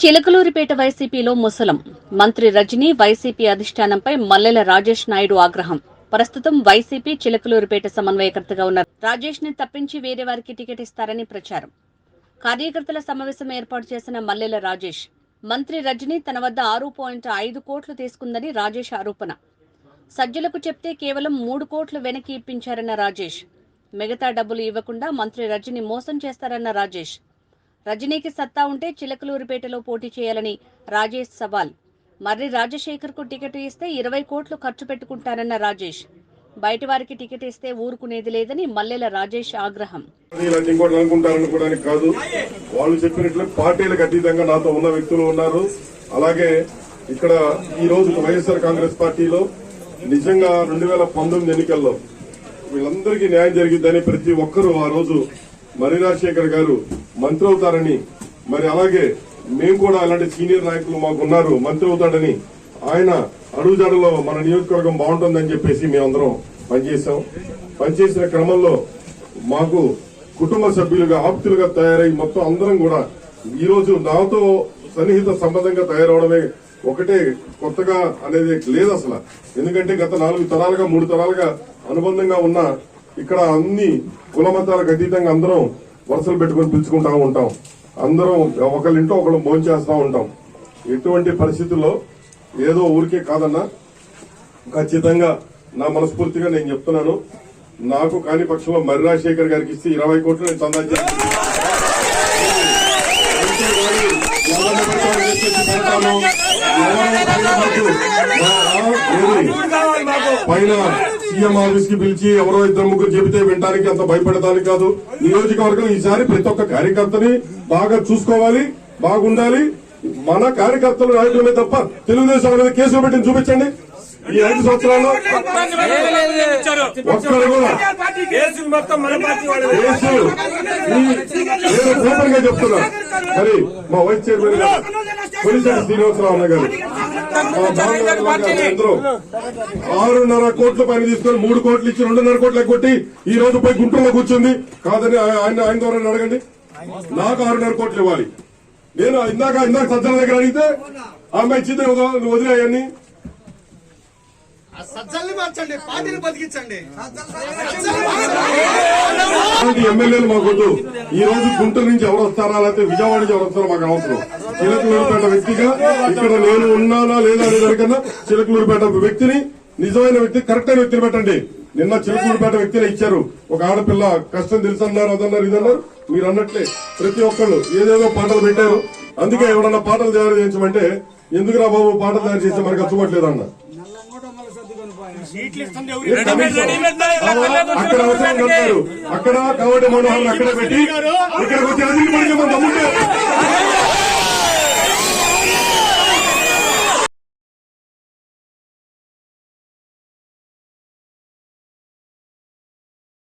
చిలకలూరిపేట వైసీపీలో ముసలం మంత్రి రజనీ వైసీపీ అధిష్టానంపై మల్లెల రాజేష్ నాయుడు ఆగ్రహం. ప్రస్తుతం వైసీపీ చిలకలూరిపేట సమన్వయకర్తగా ఉన్న రాజేష్ ని తప్పించి వేరే వారికి టికెట్ ఇస్తారని ప్రచారం. కార్యకర్తల సమావేశం ఏర్పాటు చేసిన మల్లెల రాజేష్ మంత్రి రజనీ తన వద్ద 6.5 కోట్లు తీసుకుందని రాజేష్ ఆరోపణ. సజ్జలకు చెప్తే కేవలం 3 కోట్లు వెనక్కి ఇప్పించారన్న రాజేష్. మిగతా డబ్బులు ఇవ్వకుండా మంత్రి రజనీ మోసం చేస్తారన్న రాజేష్. రజనీకి సత్తా ఉంటే చిలకలూరిపేటలో పోటీ చేయాలని రాజేష్ సవాల్. మర్రి రాజశేఖర్ కు టికెట్ ఇస్తే 20 కోట్లు ఖర్చు పెట్టుకుంటారన్న రాజేష్. బయట వారికి టికెట్ ఇస్తే ఊరుకునేది లేదని మల్లెల రాజేష్ ఆగ్రహం. వాళ్ళు చెప్పినట్లు పార్టీలకు అతీతంగా నాతో ఉన్న వ్యక్తులు ఉన్నారు. అలాగే ఇక్కడ ఈ రోజు వైఎస్ఆర్ కాంగ్రెస్ పార్టీలో నిజంగా 2019 ఎన్నికల్లో వీళ్ళందరికీ న్యాయం జరిగిద్దని ప్రతి ఒక్కరూ ఆ రోజు మర్రి రాజశేఖర్ గారు మంత్రి అవుతారని, మరి అలాగే మేము కూడా అలాంటి సీనియర్ నాయకులు మాకున్నారు మంత్రి అవుతాడని, ఆయన అడుగుజాడలో మన నియోజకవర్గం బాగుంటుందని చెప్పేసి మేమందరం పనిచేశాం. పనిచేసిన క్రమంలో మాకు కుటుంబ సభ్యులుగా ఆప్తులుగా తయారై మొత్తం అందరం కూడా ఈ రోజు నాతో సన్నిహిత సంబంధంగా తయారవడమే ఒకటే కొత్తగా అనేది లేదు అసలు. ఎందుకంటే గత 4 తరాలుగా 3 తరాలుగా అనుబంధంగా ఉన్న ఇక్కడ అన్ని కుల మతాలకు అతీతంగా అందరం వరుసలు పెట్టుకుని పిలుచుకుంటా ఉంటాం. అందరం ఒకళ్ళింటో ఒకళ్ళు భోంచేస్తా ఉంటాం. ఎటువంటి పరిస్థితుల్లో ఏదో ఊరికే కాదన్నా, ఖచ్చితంగా నా మనస్ఫూర్తిగా నేను చెప్తున్నాను, నాకు కాని పక్షంలో మర్రి రాజశేఖర్ గారికి ఇస్తే 20 కోట్లు నేను చందా పైన సీఎం ఆఫీస్ కి పిలిచి ఎవరో 2-3 చెబితే వినడానికి అంత భయపడటానికి కాదు. నియోజకవర్గం ఈసారి ప్రతి ఒక్క కార్యకర్తని బాగా చూసుకోవాలి, బాగుండాలి. మన కార్యకర్తలు రాయటమే తప్ప తెలుగుదేశం అనేది కేసులు పెట్టింది చూపించండి. ఈ 5 సంవత్సరాల్లో ఒక్కరు కూడా నేను ఓపెన్ గా చెప్తున్నా. మరి మా వైస్ చైర్మన్ గారు కొలిశెట్టి శ్రీనివాసరావు అన్న గారు 6.5 కోట్ల పైన తీసుకొని 3 కోట్లు ఇచ్చి 2.5 కోట్లు కొట్టి ఈ రోజు పోయి గుంటూరులో కూర్చుంది. కాదని ఆయన ద్వారా అడగండి. నాకు 6.5 కోట్లు ఇవ్వాలి. నేను ఇందాక సజ్జల దగ్గర అడిగితే ఆమె ఇచ్చింది వదిలేయని. ఎమ్మెల్యేలు మాకొద్దు. ఈ రోజు గుంటూరు నుంచి ఎవరు వస్తారా లేకపోతే విజయవాడ నుంచి ఎవరు వస్తారో మాకు అవసరం. చిలకలూరిపేట వ్యక్తిగా ఇక్కడ నేను ఉన్నానా లేదా అనే దానికన్నా చిలకలూరిపేట వ్యక్తిని, నిజమైన వ్యక్తి, కరెక్ట్ అయిన వ్యక్తిని పెట్టండి. నిన్న చిలకలూరిపేట వ్యక్తిని ఇచ్చారు. ఒక ఆడపిల్ల కష్టం తెలుసన్నారు, అదన్నారు, ఇదన్నారు. మీరు అన్నట్లే ప్రతి ఒక్కళ్ళు ఏదేదో పాటలు పెట్టారు. అందుకే ఎవరన్నా పాటలు తయారు చేయించమంటే ఎందుకురా బాబు పాటలు తయారు చేస్తే మనకు అచ్చుపట్లేదన్న. అక్కడ అవసరం అంటారు. అక్కడ కాబట్టి మనోహర్ అక్కడ పెట్టి ఇక్కడికి వచ్చి అధిక